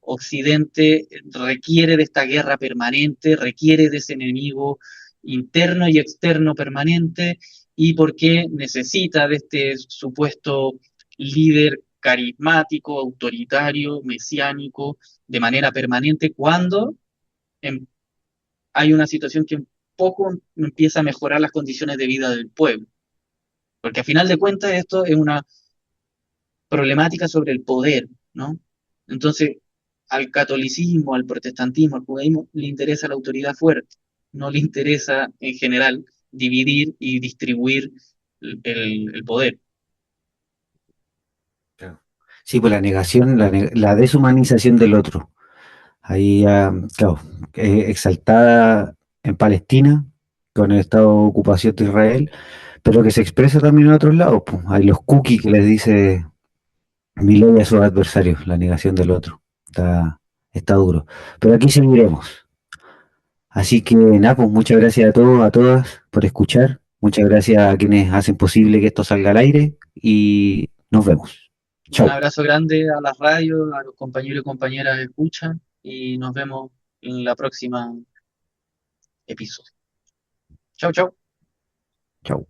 Occidente requiere de esta guerra permanente, requiere de ese enemigo interno y externo permanente, y por qué necesita de este supuesto líder carismático, autoritario, mesiánico, de manera permanente, cuando em, hay una situación que un poco empieza a mejorar las condiciones de vida del pueblo. Porque a final de cuentas esto es una problemática sobre el poder, ¿no? Entonces, al catolicismo, al protestantismo, al judaísmo, le interesa la autoridad fuerte, no le interesa en general dividir y distribuir el poder. Claro. Sí, pues la negación, la deshumanización del otro. Ahí, claro, exaltada en Palestina con el estado de ocupación de Israel, pero que se expresa también en otros lados, pues. Hay los cookies que les dice Milei a sus adversarios, la negación del otro. Está duro. Pero aquí seguiremos. Así que nada, pues muchas gracias a todos, a todas por escuchar. Muchas gracias a quienes hacen posible que esto salga al aire y nos vemos. Un Chau. abrazo grande a las radios, a los compañeros y compañeras que escuchan, y nos vemos en la próxima episodio. Chau, chau. Chau.